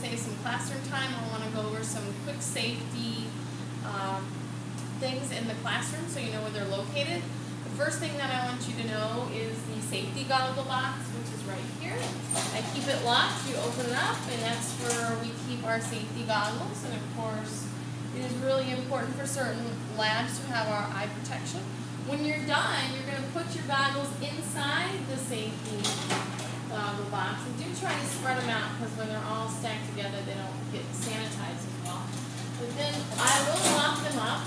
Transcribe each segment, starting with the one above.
save some classroom time, I want to go over some quick safety things in the classroom so you know where they're located. The first thing that I want you to know is the safety goggle box, which is right here. I keep it locked, you open it up, and that's where we keep our safety goggles. And of course, it is really important for certain labs to have our eye protection. When you're done, you're going to put your goggles inside the safety goggle box, and do try to spread them out because when they're all stacked together, they don't get sanitized as well. But then I will lock them up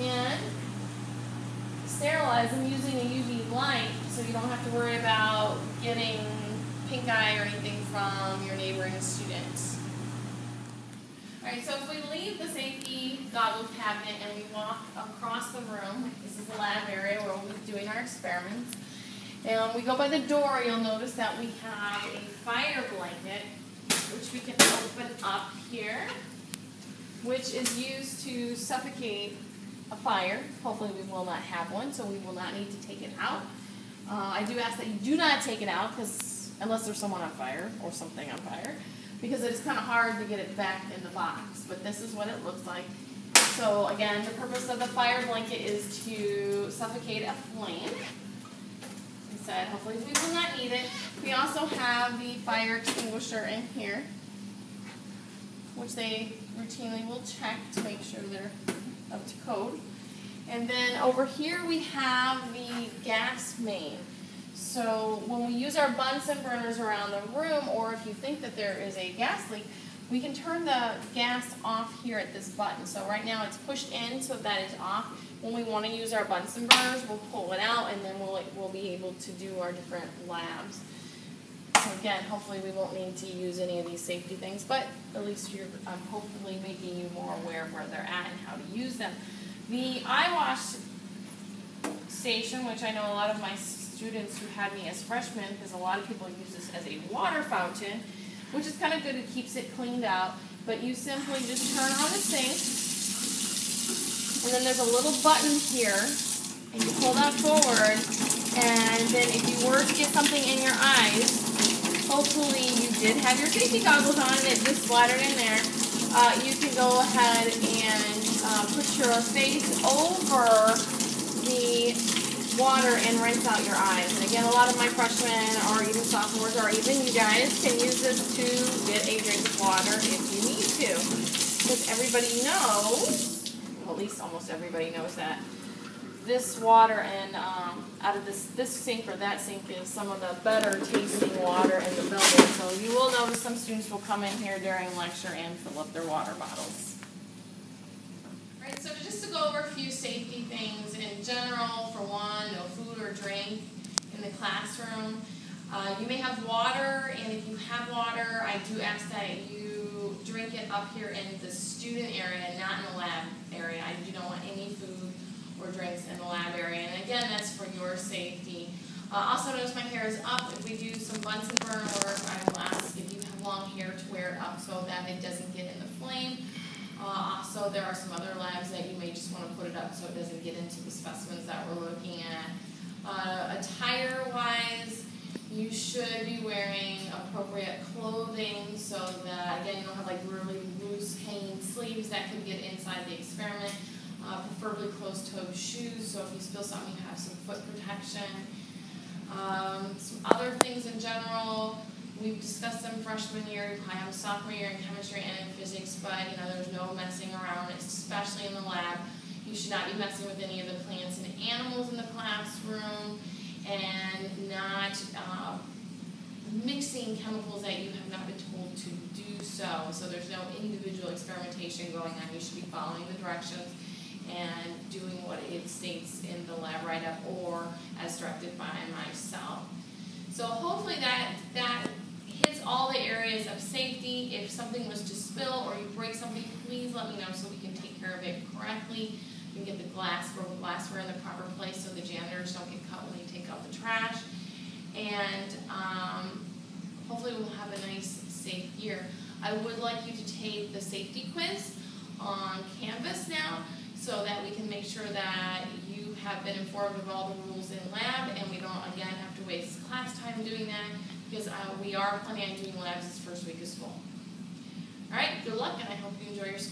and sterilize them using a UV light so you don't have to worry about getting pink eye or anything from your neighboring students. Alright, so if we leave the safety goggle cabinet and we walk across the room, this is the lab area where we'll be doing our experiments, and we go by the door, you'll notice that we have a fire blanket, which we can open up here, which is used to suffocate a fire. Hopefully we will not have one, so we will not need to take it out. I do ask that you do not take it out, because unless there's someone on fire or something on fire, because it's kind of hard to get it back in the box. But this is what it looks like. So again, the purpose of the fire blanket is to suffocate a flame. Like I said, hopefully we will not need it. We also have the fire extinguisher in here, which they routinely will check to make sure they're up to code. And then over here we have the gas main. So when we use our Bunsen burners around the room, or if you think that there is a gas leak, we can turn the gas off here at this button. So right now it's pushed in, so that is off. When we want to use our Bunsen burners, we'll pull it out, and then we'll be able to do our different labs. So again, hopefully we won't need to use any of these safety things, but at least I'm hopefully making you more aware of where they're at and how to use them. The eye wash station, which I know a lot of my students who had me as freshmen, because a lot of people use this as a water fountain, which is kind of good, it keeps it cleaned out, but you simply just turn on the sink, and then there's a little button here, and you pull that forward, and then if you were to get something in your eyes, hopefully you did have your safety goggles on and it just splattered in there, you can go ahead and put your face over the water and rinse out your eyes. And again, a lot of my freshmen or even sophomores or even you guys can use this to get a drink of water if you need to. Because everybody knows, well, at least almost everybody knows that this water and out of this sink or that sink is some of the better tasting water in the building. So you will notice some students will come in here during lecture and fill up their water bottles. Right, so just to go over a few safety things in general, for one, no food or drink in the classroom. You may have water, and if you have water, I do ask that you drink it up here in the student area, not in the lab area. I do not want any food or drinks in the lab area, and again, that's for your safety. Also notice my hair is up. If we do some Bunsen burner work, I will ask if you have long hair to wear it up so that it doesn't get in the flame. Also, there are some other labs that you may just want to put it up so it doesn't get into the specimens that we're looking at. Attire-wise, you should be wearing appropriate clothing so that, again, you don't have like really loose hanging sleeves that could get inside the experiment. Preferably closed-toed shoes, so if you spill something, you have some foot protection. Some other things in general, we've discussed them freshman year, you probably have a sophomore year in chemistry and in physics, but there's no messing around, especially in the lab. You should not be messing with any of the plants and animals in the classroom, and not mixing chemicals that you have not been told to do so. So there's no individual experimentation going on. You should be following the directions and doing what it states in the lab write-up or as directed by myself. So hopefully that hits all the areas of safety. If something was to spill or you break something, please let me know so we can take care of it correctly. You can get the glassware in the proper place so the janitors don't get cut when they take out the trash. And hopefully we'll have a nice, safe year. I would like you to take the safety quiz on Canvas now, so that we can make sure that you have been informed of all the rules in lab and we don't, again, have to waste class time doing that. because we are planning on doing labs this first week of school. All right, good luck, and I hope you enjoy your school.